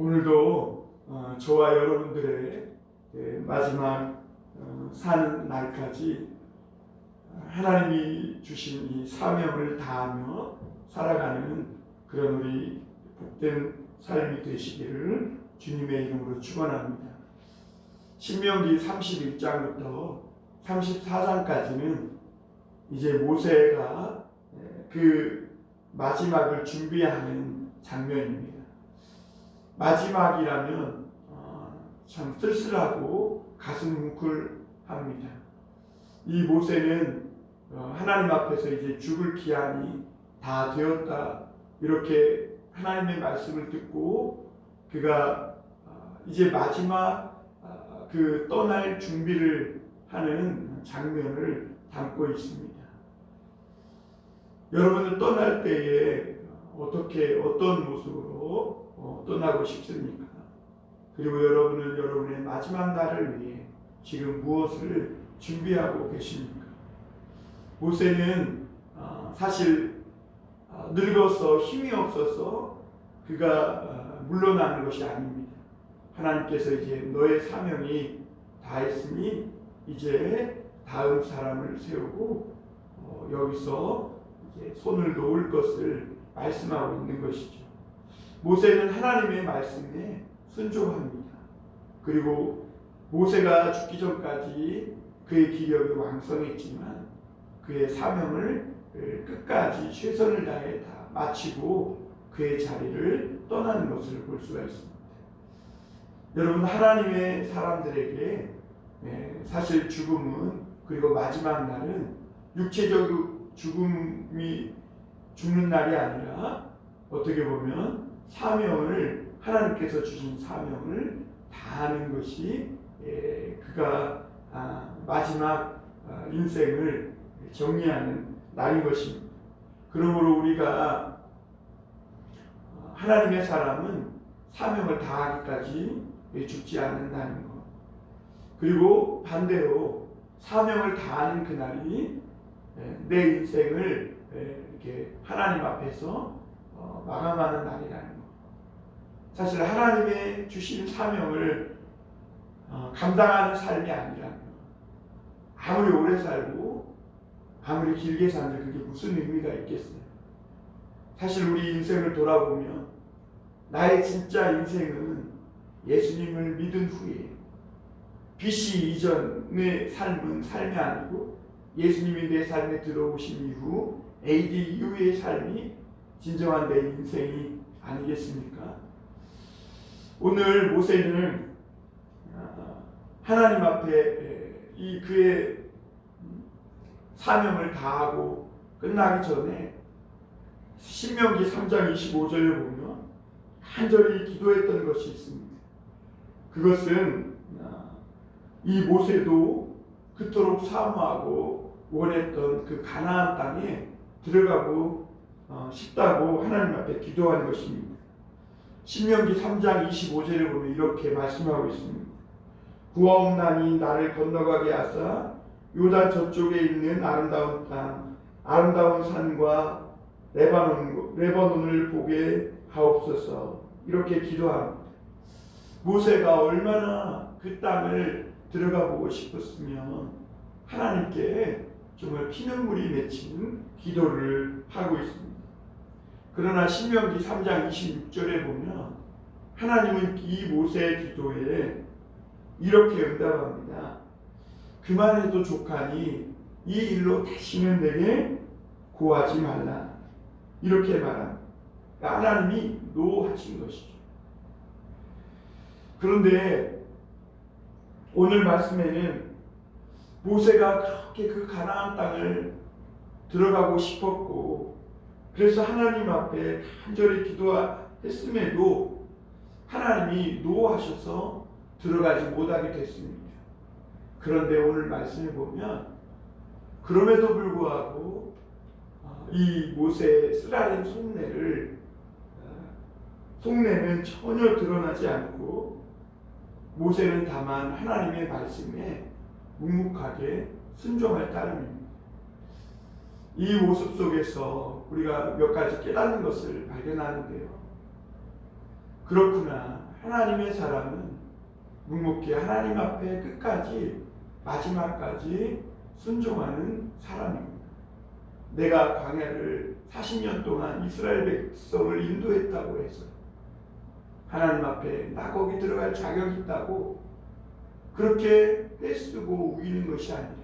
오늘도 저와 여러분들의 마지막 사는 날까지 하나님이 주신 이 사명을 다하며 살아가는 그런 우리 복된 삶이 되시기를 주님의 이름으로 축원합니다. 신명기 31장부터 34장까지는 이제 모세가 그 마지막을 준비하는 장면입니다. 마지막이라면 참 쓸쓸하고 가슴 뭉클합니다. 이 모세는 하나님 앞에서 이제 죽을 기한이 다 되었다, 이렇게 하나님의 말씀을 듣고 그가 이제 마지막 그 떠날 준비를 하는 장면을 담고 있습니다. 여러분은 떠날 때에 어떤 모습으로 떠나고 싶습니까? 그리고 여러분은 여러분의 마지막 날을 위해 지금 무엇을 준비하고 계십니까? 모세는 사실 늙어서 힘이 없어서 그가 물러나는 것이 아닙니다. 하나님께서 이제 너의 사명이 다했으니 이제 다음 사람을 세우고 여기서 이제 손을 놓을 것을 말씀하고 있는 것이죠. 모세는 하나님의 말씀에 순종합니다. 그리고 모세가 죽기 전까지 그의 기력이 왕성했지만 그의 사명을 끝까지 최선을 다해 다 마치고 그의 자리를 떠나는 것을 볼 수가 있습니다. 여러분, 하나님의 사람들에게 사실 죽음은, 그리고 마지막 날은 육체적 죽음이 죽는 날이 아니라 어떻게 보면 하나님께서 주신 사명을 다하는 것이 그가 마지막 인생을 정리하는 날인 것입니다. 그러므로 우리가 하나님의 사람은 사명을 다하기까지 죽지 않는다는 것, 그리고 반대로 사명을 다하는 그날이 내 인생을 이렇게 하나님 앞에서 마감하는 날이라는 것. 사실 하나님의 주신 사명을 감당하는 삶이 아니라면 아무리 오래 살고 아무리 길게 사는데 그게 무슨 의미가 있겠어요? 사실 우리 인생을 돌아보면 나의 진짜 인생은 예수님을 믿은 후에, BC 이전의 삶이 아니고 예수님이 내 삶에 들어오신 이후 AD 이후의 삶이 진정한 내 인생이 아니겠습니까? 오늘 모세는 하나님 앞에 이 그의 사명을 다하고 끝나기 전에 신명기 3장 25절에 보면 간절히 기도했던 것이 있습니다. 그것은 이 모세도 그토록 사모하고 원했던 그 가나안 땅에 들어가고 싶다고 하나님 앞에 기도한 것입니다. 신명기 3장 25절에 보면 이렇게 말씀하고 있습니다. 구하옵나니 나를 건너가게 하사 요단 저쪽에 있는 아름다운 땅, 아름다운 산과 레바논을 보게 하옵소서. 이렇게 기도합니다. 모세가 얼마나 그 땅을 들어가 보고 싶었으면 하나님께 정말 피눈물이 맺힌 기도를 하고 있습니다. 그러나 신명기 3장 26절에 보면 하나님은 이 모세의 기도에 이렇게 응답합니다. 그만해도 족하니 이 일로 다시는 내게 고하지 말라. 이렇게 말합니다. 하나님이 노하신 것이죠. 그런데 오늘 말씀에는 모세가 그렇게 그 가나안 땅을 들어가고 싶었고, 그래서 하나님 앞에 간절히 기도했음에도 하나님이 노하셔서 들어가지 못하게 됐습니다. 그런데 오늘 말씀에 보면 그럼에도 불구하고 이 모세의 쓰라린 속내는 전혀 드러나지 않고 모세는 다만 하나님의 말씀에 묵묵하게 순종할 따름입니다. 이 모습 속에서 우리가 몇 가지 깨닫는 것을 발견하는데요. 그렇구나. 하나님의 사람은 묵묵히 하나님 앞에 끝까지 마지막까지 순종하는 사람입니다. 내가 광야를 40년 동안 이스라엘 백성을 인도했다고 해서 하나님 앞에 나 거기 들어갈 자격이 있다고 그렇게 떼쓰고 우기는 것이 아니라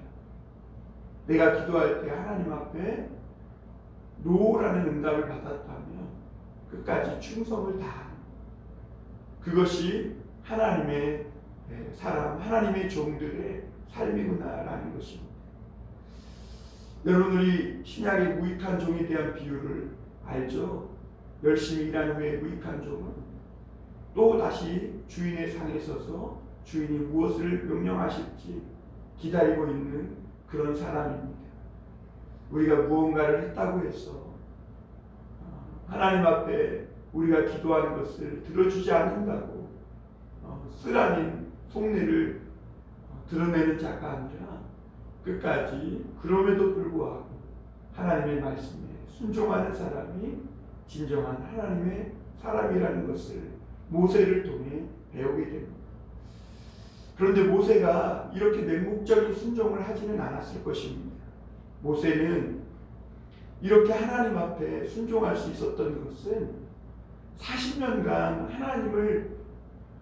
내가 기도할 때 하나님 앞에 노라는 응답을 받았다면 끝까지 충성을 다하는 그것이 하나님의 사람, 하나님의 종들의 삶이구나라는 것입니다. 여러분, 우리 신약의 무익한 종에 대한 비유를 알죠? 열심히 일한 후에 무익한 종은 또 다시 주인의 상에 서서 주인이 무엇을 명령하실지 기다리고 있는 그런 사람입니다. 우리가 무언가를 했다고 해서 하나님 앞에 우리가 기도하는 것을 들어주지 않는다고 쓰라린 속내를 드러내는 자가 아니라 끝까지 그럼에도 불구하고 하나님의 말씀에 순종하는 사람이 진정한 하나님의 사람이라는 것을 모세를 통해 배우게 됩니다. 그런데 모세가 이렇게 맹목적인 순종을 하지는 않았을 것입니다. 모세는 이렇게 하나님 앞에 순종할 수 있었던 것은 40년간 하나님을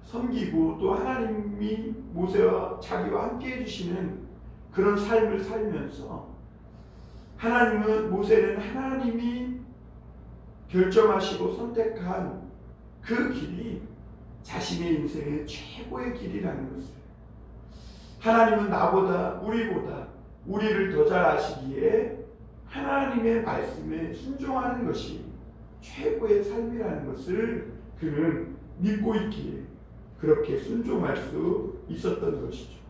섬기고 또 하나님이 모세와 자기와 함께 해주시는 그런 삶을 살면서 모세는 하나님이 결정하시고 선택한 그 길이 자신의 인생의 최고의 길이라는 것을 하나님은 우리보다 우리를 더 잘 아시기에 하나님의 말씀에 순종하는 것이 최고의 삶이라는 것을 그는 믿고 있기에 그렇게 순종할 수 있었던 것이죠.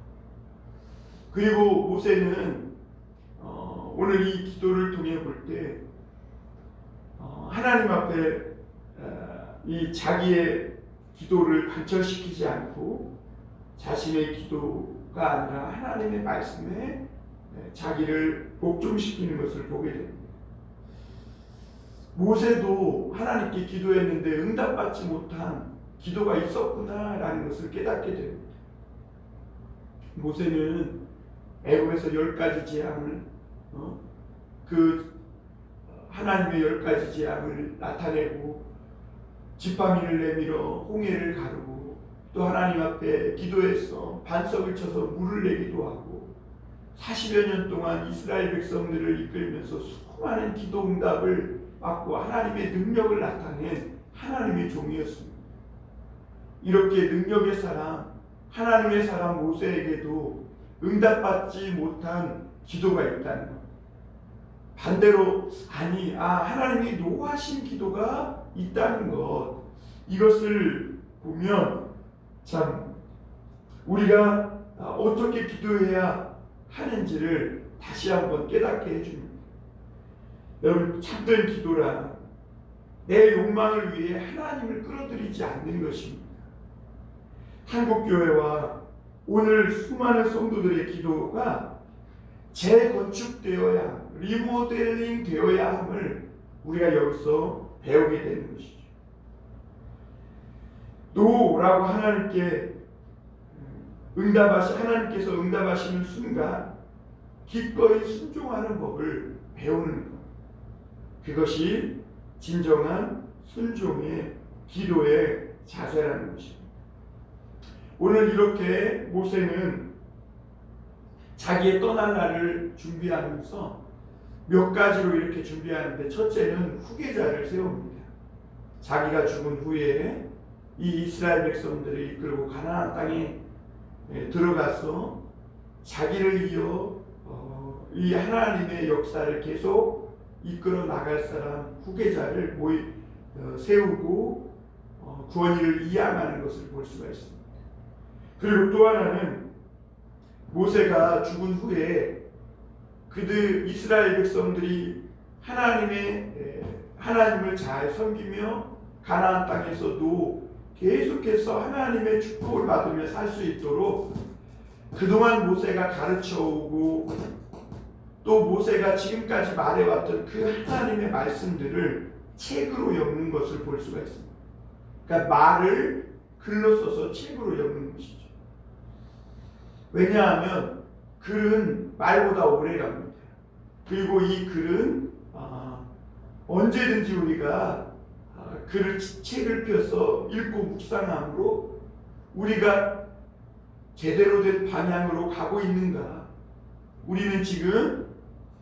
그리고 모세는 오늘 이 기도를 통해 볼 때 하나님 앞에 이 자기의 기도를 관철시키지 않고 자신의 기도가 아니라 하나님의 말씀에 자기를 복종시키는 것을 보게 됩니다. 모세도 하나님께 기도했는데 응답받지 못한 기도가 있었구나라는 것을 깨닫게 됩니다. 모세는 애굽에서 10가지 재앙을 하나님의 10가지 재앙을 나타내고 지팡이를 내밀어 홍해를 가르고 또 하나님 앞에 기도해서 반석을 쳐서 물을 내기도 하고 40여 년 동안 이스라엘 백성들을 이끌면서 수많은 기도 응답을 받고 하나님의 능력을 나타낸 하나님의 종이었습니다. 이렇게 능력의 사람, 하나님의 사람 모세에게도 응답받지 못한 기도가 있다는 것. 반대로 하나님이 노하신 기도가 있다는 것. 이것을 보면 참 우리가 어떻게 기도해야 하는지를 다시 한번 깨닫게 해줍니다. 여러분, 참된 기도란 내 욕망을 위해 하나님을 끌어들이지 않는 것입니다. 한국교회와 오늘 수많은 성도들의 기도가 재건축되어야, 리모델링 되어야 함을 우리가 여기서 배우게 되는 것이죠. 노라고 하나님께서 응답하시는 순간 기꺼이 순종하는 법을 배우는 것. 그것이 진정한 순종의 기도의 자세라는 것입니다. 오늘 이렇게 모세는 자기의 떠날 날을 준비하면서 몇 가지로 이렇게 준비하는데 첫째는 후계자를 세웁니다. 자기가 죽은 후에 이 이스라엘 백성들을 이끌고 가나안 땅에 들어가서 자기를 이어 이 하나님의 역사를 계속 이끌어 나갈 사람 후계자를 세우고 구원을 이양하는 것을 볼 수가 있습니다. 그리고 또 하나는 모세가 죽은 후에 이스라엘 백성들이 하나님을 잘 섬기며 가나안 땅에서도 계속해서 하나님의 축복을 받으며 살 수 있도록 그동안 모세가 가르쳐오고 또 모세가 지금까지 말해왔던 그 하나님의 말씀들을 책으로 엮는 것을 볼 수가 있습니다. 그러니까 글로 써서 책으로 엮는 것이죠. 왜냐하면 글은 말보다 오래 갑니다. 그리고 이 글은 언제든지 우리가 글을 책을 펴서 읽고 묵상함으로 우리가 제대로 된 방향으로 가고 있는가, 우리는 지금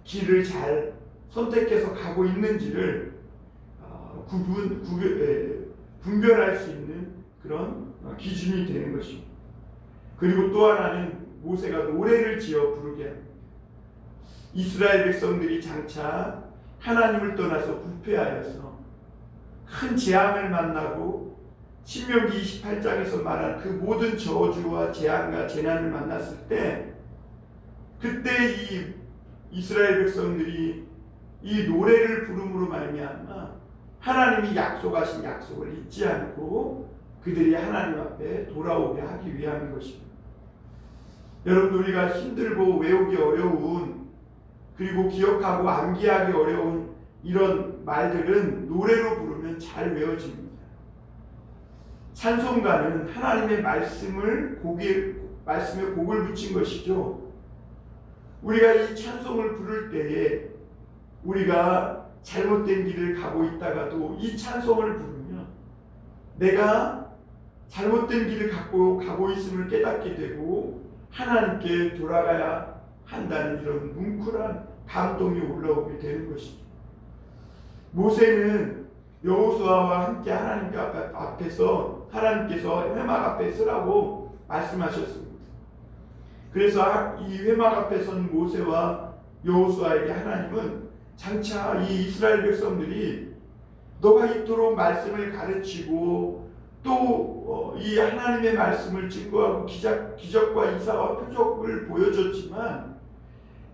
길을 잘 선택해서 가고 있는지를 분별할 수 있는 그런 기준이 되는 것입니다. 그리고 또 하나는 모세가 노래를 지어 부르게 합니다. 이스라엘 백성들이 장차 하나님을 떠나서 부패하여서 큰 재앙을 만나고 신명기 28장에서 말한 그 모든 저주와 재앙과 재난을 만났을 때, 그때 이 이스라엘 백성들이 이 노래를 부름으로 말미암아 하나님이 약속하신 약속을 잊지 않고 그들이 하나님 앞에 돌아오게 하기 위함인 것입니다. 여러분, 우리가 힘들고 외우기 어려운, 그리고 기억하고 암기하기 어려운 이런 말들은 노래로 부르면 잘 외워집니다. 찬송가는 하나님의 말씀에 곡을 붙인 것이죠. 우리가 이 찬송을 부를 때에 우리가 잘못된 길을 가고 있다가도 이 찬송을 부르면 내가 잘못된 길을 가고 있음을 깨닫게 되고 하나님께 돌아가야 한다는 이런 뭉클한 감동이 올라오게 되는 것이죠. 모세는 여호수아와 함께 하나님 앞에서 하나님께서 회막 앞에 서라고 말씀하셨습니다. 그래서 이 회막 앞에 선 모세와 여호수아에게 하나님은 장차 이 이스라엘 백성들이 너가 이토록 말씀을 가르치고 또 이 하나님의 말씀을 증거하고 기적과 이사와 표적을 보여줬지만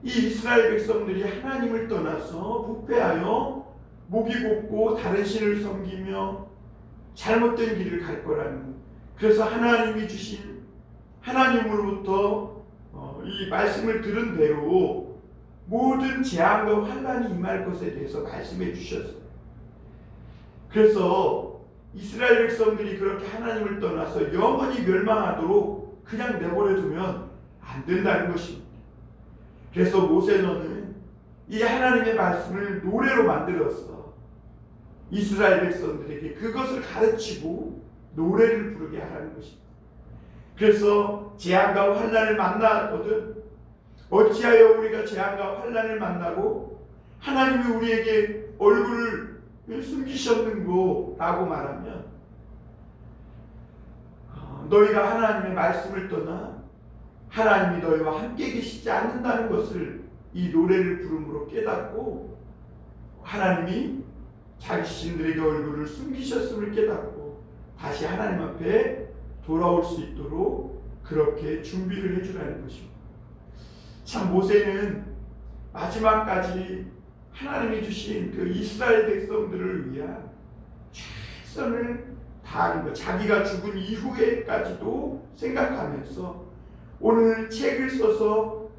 이 이스라엘 백성들이 하나님을 떠나서 부패하여 목이 곱고 다른 신을 섬기며 잘못된 길을 갈 거라는, 그래서 하나님이 주신 하나님으로부터 이 말씀을 들은 대로 모든 재앙과 환난이 임할 것에 대해서 말씀해 주셨어요. 그래서 이스라엘 백성들이 그렇게 하나님을 떠나서 영원히 멸망하도록 그냥 내버려 두면 안 된다는 것입니다. 그래서 모세는 이 하나님의 말씀을 노래로 만들었어. 이스라엘 백성들에게 그것을 가르치고 노래를 부르게 하라는 것입니다. 그래서 재앙과 환난을 만나거든 어찌하여 우리가 재앙과 환난을 만나고 하나님이 우리에게 얼굴을 숨기셨는고 라고 말하면, 너희가 하나님의 말씀을 떠나 하나님이 너희와 함께 계시지 않는다는 것을 이 노래를 부름으로 깨닫고 하나님이 자신들에게 얼굴을 숨기셨음을 깨닫고 다시 하나님 앞에 돌아올 수 있도록 그렇게 준비를 해주라는 것입니다. 참 모세는 마지막까지 하나님이 주신 그 이스라엘 백성들을 위한 최선을 다하는 것, 자기가 죽은 이후에까지도 생각하면서 오늘 책을 써서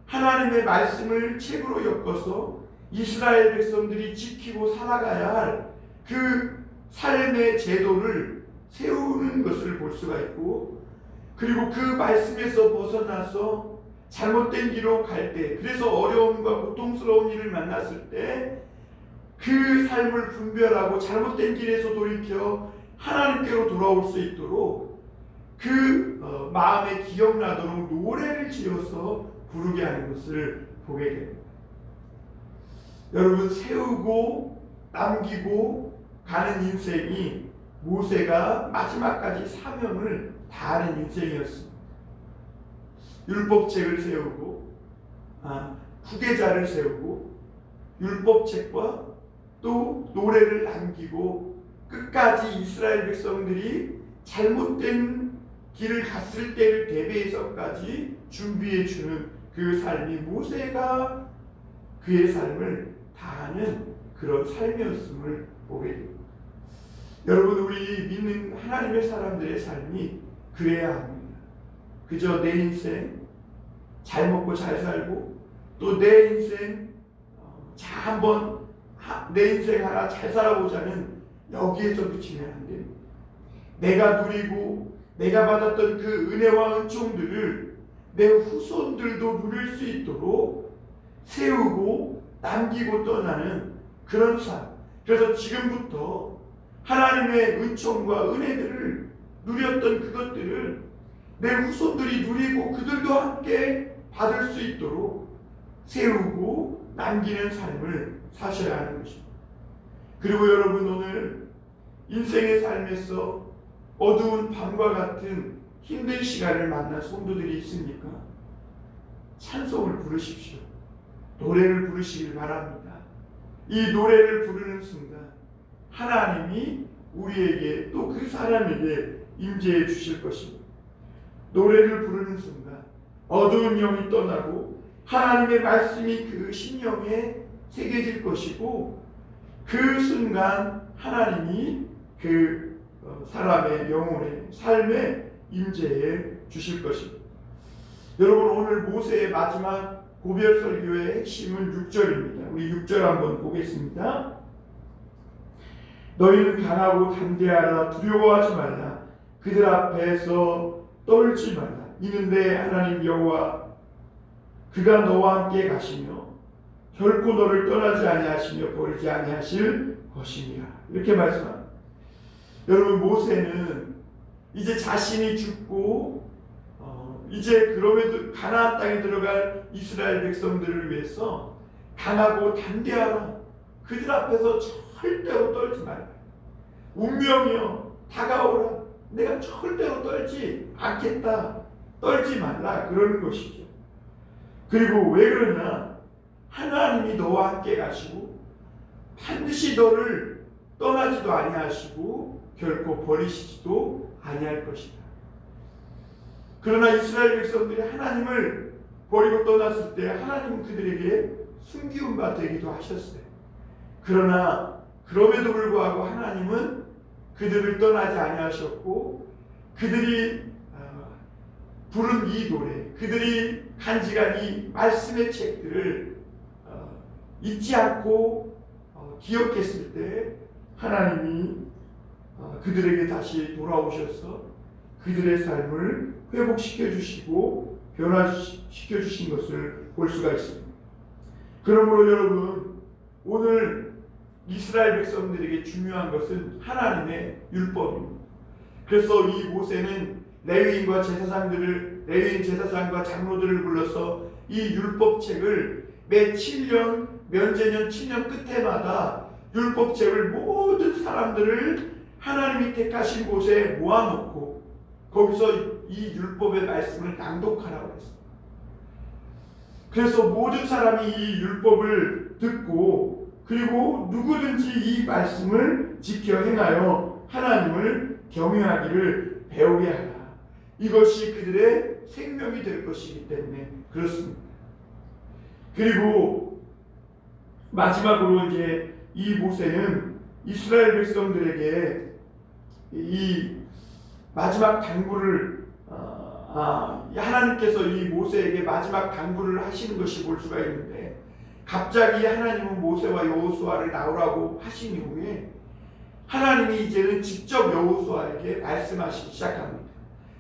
하나님의 말씀을 책으로 엮어서 이스라엘 백성들이 지키고 살아가야 할 그 삶의 제도를 세우는 것을 볼 수가 있고, 그리고 그 말씀에서 벗어나서 잘못된 길로 갈 때, 그래서 어려움과 고통스러운 일을 만났을 때 그 삶을 분별하고 잘못된 길에서 돌이켜 하나님께로 돌아올 수 있도록 그 마음에 기억나도록 노래를 지어서 부르게 하는 것을 보게 됩니다. 여러분, 세우고 남기고 가는 인생이 모세가 마지막까지 사명을 다하는 인생이었습니다. 율법책을 세우고 후계자를 세우고 율법책과 또 노래를 남기고 끝까지 이스라엘 백성들이 잘못된 길을 갔을 때를 대비해서까지 준비해 주는 그 삶이 모세가 그의 삶을 다하는 그런 삶이었음을 보게 됩니다. 여러분, 우리 믿는 하나님의 사람들의 삶이 그래야 합니다. 그저 내 인생 잘 먹고 잘 살고 또 내 인생 내 인생 하나 잘 살아보자는 여기에서 그치면 안 됩니다. 내가 누리고 내가 받았던 그 은혜와 은총들을 내 후손들도 누릴 수 있도록 세우고 남기고 떠나는 그런 삶. 그래서 지금부터 하나님의 은총과 은혜들을 누렸던 그것들을 내 후손들이 누리고 그들도 함께 받을 수 있도록 세우고 남기는 삶을 사셔야 하는 것입니다. 그리고 여러분, 오늘 인생의 삶에서 어두운 밤과 같은 힘든 시간을 만난 성도들이 있습니까? 찬송을 부르십시오. 노래를 부르시길 바랍니다. 이 노래를 부르는 순간 하나님이 우리에게 또 그 사람에게 임재해 주실 것입니다. 노래를 부르는 순간 어두운 영이 떠나고 하나님의 말씀이 그 심령에 새겨질 것이고, 그 순간 하나님이 그 사람의 영혼의 삶에 임재해 주실 것입니다. 여러분, 오늘 모세의 마지막 고별 설교의 핵심은 6절입니다. 우리 6절 한번 보겠습니다. 너희는 강하고 담대하라. 두려워하지 말라. 그들 앞에서 떨지 말라. 이는 내 하나님 여호와 그가 너와 함께 가시며 결코 너를 떠나지 아니하시며 버리지 아니하실 것이니라. 이렇게 말씀합니다. 여러분, 모세는 이제 자신이 죽고 이제 그럼에도 가나안 땅에 들어갈 이스라엘 백성들을 위해서 강하고 담대하라. 그들 앞에서 절대로 떨지 말라. 운명이여 다가오라. 내가 절대로 떨지 않겠다. 떨지 말라. 그러는 것이죠. 그리고 왜 그러냐? 하나님이 너와 함께 가시고 반드시 너를 떠나지도 아니하시고 결코 버리시지도 아니할 것이다. 그러나 이스라엘 백성들이 하나님을 버리고 떠났을 때 하나님은 그들에게 숨기운 바 되기도 하셨어요. 그러나 그럼에도 불구하고 하나님은 그들을 떠나지 아니하셨고, 그들이 부른 이 노래, 그들이 간직한 이 말씀의 책들을 잊지 않고 기억했을 때 하나님이 그들에게 다시 돌아오셔서 그들의 삶을 회복시켜 주시고 변화시켜 주신 것을 볼 수가 있습니다. 그러므로 여러분, 오늘 이스라엘 백성들에게 중요한 것은 하나님의 율법입니다. 그래서 이 모세는 레위인 제사장과 장로들을 불러서 이 율법책을 매 7년 면제년 7년 끝에마다 율법책을 모든 사람들을 하나님이 택하신 곳에 모아놓고 거기서 이 율법의 말씀을 낭독하라고 했습니다. 그래서 모든 사람이 이 율법을 듣고 그리고 누구든지 이 말씀을 지켜 행하여 하나님을 경외하기를 배우게 하라. 이것이 그들의 생명이 될 것이기 때문에 그렇습니다. 그리고 마지막으로 이제 이 모세는 이스라엘 백성들에게 이 마지막 당부를 하나님께서 이 모세에게 마지막 당부를 하시는 것이 볼 수가 있는데, 갑자기 하나님은 모세와 여호수아를 나오라고 하신 이후에 하나님이 이제는 직접 여호수아에게 말씀하시기 시작합니다.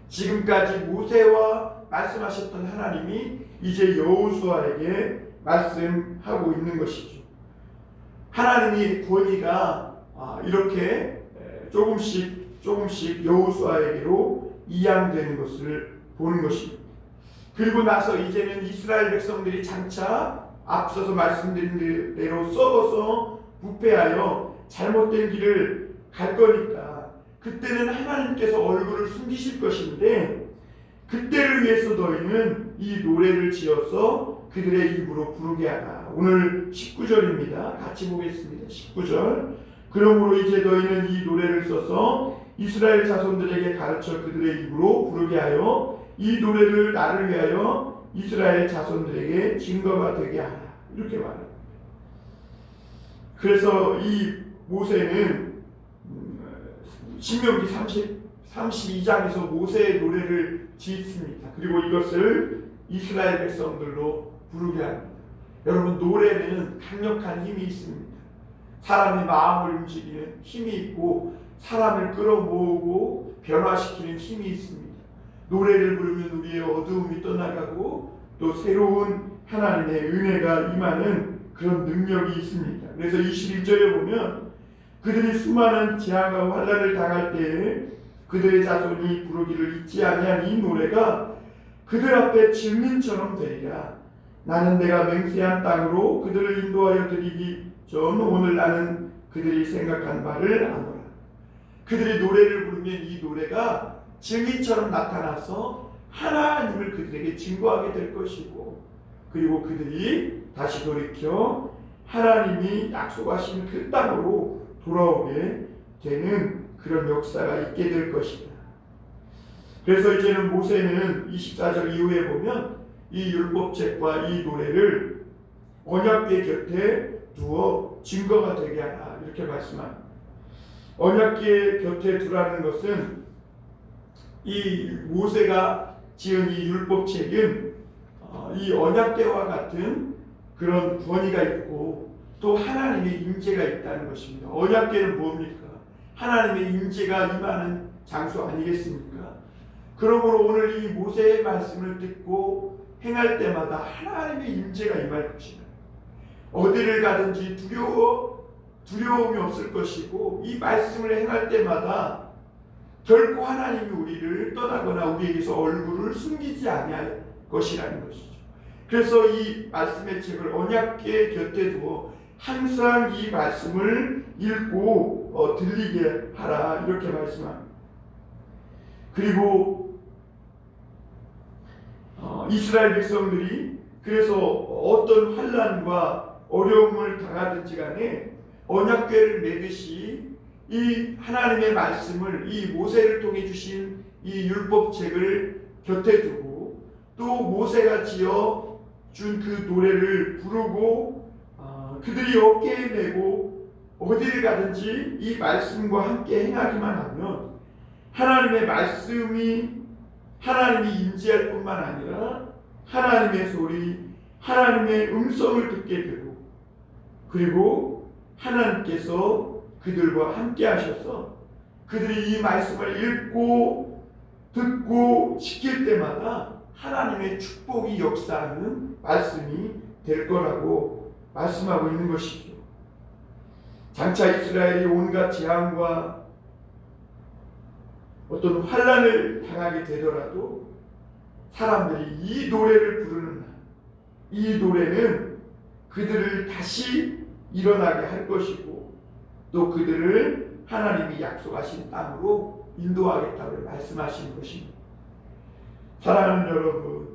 지금까지 모세와 말씀하셨던 하나님이 이제 여호수아에게 말씀하고 있는 것이죠. 하나님의 권위가 이렇게 조금씩 여호수아에게로 이양되는 것을 보는 것입니다. 그리고 나서 이제는 이스라엘 백성들이 장차 앞서서 말씀드린 대로 썩어서 부패하여 잘못된 길을 갈 거니까 그때는 하나님께서 얼굴을 숨기실 것인데, 그때를 위해서 너희는 이 노래를 지어서 그들의 입으로 부르게 하라. 오늘 19절입니다. 같이 보겠습니다. 19절. 그러므로 이제 너희는 이 노래를 써서 이스라엘 자손들에게 가르쳐 그들의 입으로 부르게 하여 이 노래를 나를 위하여 이스라엘 자손들에게 증거가 되게 하라. 이렇게 말합니다. 그래서 이 모세는 신명기 32장에서 모세의 노래를 짓습니다. 그리고 이것을 이스라엘 백성들로 부르게 합니다. 여러분, 노래는 강력한 힘이 있습니다. 사람의 마음을 움직이는 힘이 있고 사람을 끌어모으고 변화시키는 힘이 있습니다. 노래를 부르면 우리의 어두움이 떠나가고 또 새로운 하나님의 은혜가 임하는 그런 능력이 있습니다. 그래서 21절에 보면 그들이 수많은 재앙과 환난을 당할 때에 그들의 자손이 부르기를 잊지 아니한 이 노래가 그들 앞에 증인처럼 되리라. 나는 내가 맹세한 땅으로 그들을 인도하여 드리기 전 오늘 나는 그들이 생각한 바를 아노라. 그들이 노래를 부르면 이 노래가 증인처럼 나타나서 하나님을 그들에게 증거하게 될 것이고, 그리고 그들이 다시 돌이켜 하나님이 약속하신 그 땅으로 돌아오게 되는 그런 역사가 있게 될 것이다. 그래서 이제는 모세는 24절 이후에 보면 이 율법책과 이 노래를 언약궤 곁에 두어 증거가 되게 하라 이렇게 말씀합니다. 언약궤 곁에 두라는 것은 이 모세가 지은 이 율법책은 이 언약궤와 같은 그런 권위가 있고 또 하나님의 임재가 있다는 것입니다. 언약궤는 뭡니까? 하나님의 임재가 임하는 장소 아니겠습니까? 그러므로 오늘 이 모세의 말씀을 듣고 행할 때마다 하나님의 임재가 임할 것이다. 어디를 가든지 두려움이 없을 것이고 이 말씀을 행할 때마다 결코 하나님이 우리를 떠나거나 우리에게서 얼굴을 숨기지 아니할 것이라는 것이죠. 그래서 이 말씀의 책을 언약궤 곁에 두어 항상 이 말씀을 읽고 들리게 하라 이렇게 말씀합니다. 그리고 이스라엘 백성들이 그래서 어떤 환난과 어려움을 당하든지 간에 언약궤를 메듯이 이 하나님의 말씀을 이 모세를 통해 주신 이 율법책을 곁에 두고 또 모세가 지어 준 그 노래를 부르고 그들이 어깨에 메고 어디를 가든지 이 말씀과 함께 행하기만 하면 하나님의 말씀이 하나님이 임재할 뿐만 아니라 하나님의 소리, 하나님의 음성을 듣게 되고 그리고 하나님께서 그들과 함께 하셔서 그들이 이 말씀을 읽고 듣고 지킬 때마다 하나님의 축복이 역사하는 말씀이 될 거라고 말씀하고 있는 것이죠. 장차 이스라엘이 온갖 재앙과 어떤 환난을 당하게 되더라도 사람들이 이 노래를 부르는 날, 이 노래는 그들을 다시 일어나게 할 것이고 또 그들을 하나님이 약속하신 땅으로 인도하겠다고 말씀하신 것입니다. 사랑하는 여러분,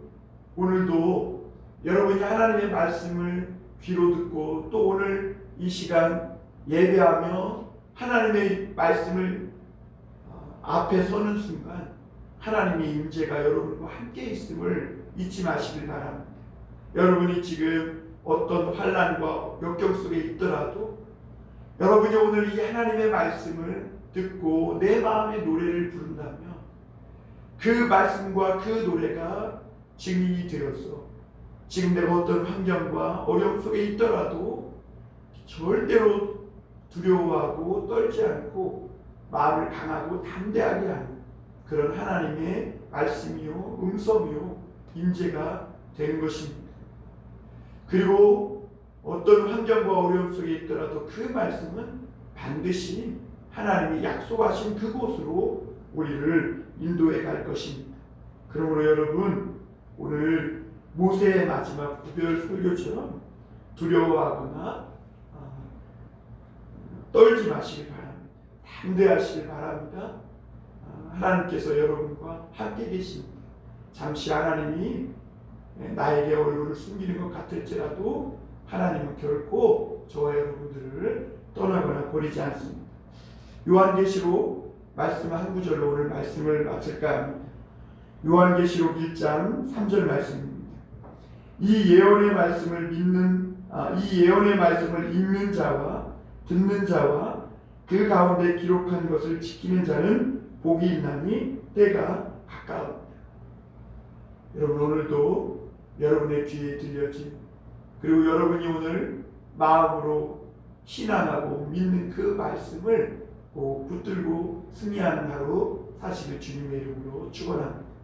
오늘도 여러분이 하나님의 말씀을 귀로 듣고 또 오늘 이 시간 예배하며 하나님의 말씀을 앞에 서는 순간 하나님의 임재가 여러분과 함께 있음을 잊지 마시길 바랍니다. 여러분이 지금 어떤 환난과 역경 속에 있더라도 여러분이 오늘 이 하나님의 말씀을 듣고 내 마음의 노래를 부른다면 그 말씀과 그 노래가 증인이 되어서 지금 내가 어떤 환경과 어려움 속에 있더라도 절대로 두려워하고 떨지 않고 마음을 강하고 담대하게 하는 그런 하나님의 말씀이요 음성이요 임재가 되는 것입니다. 그리고 어떤 환경과 어려움 속에 있더라도 그 말씀은 반드시 하나님이 약속하신 그곳으로 우리를 인도해 갈 것입니다. 그러므로 여러분 오늘 모세의 마지막 구별 설교처럼 두려워하거나 떨지 마시길 바랍니다. 담대하시길 바랍니다. 하나님께서 여러분과 함께 계십니다. 잠시 하나님이 나에게 얼굴을 숨기는 것 같을지라도 하나님은 결코 저와 여러분들을 떠나거나 버리지 않습니다. 요한계시록 말씀 한 구절로 오늘 말씀을 마칠까 합니다. 요한계시록 1장 3절 말씀입니다. 이 예언의 말씀을 읽는 자와 듣는 자와 그 가운데 기록한 것을 지키는 자는 복이 있나니 때가 가까웠다. 여러분 오늘도 여러분의 귀에 들려진 그리고 여러분이 오늘 마음으로 신앙하고 믿는 그 말씀을 꼭 붙들고 승리하는 하루 사시는 주님의 이름으로 축원합니다.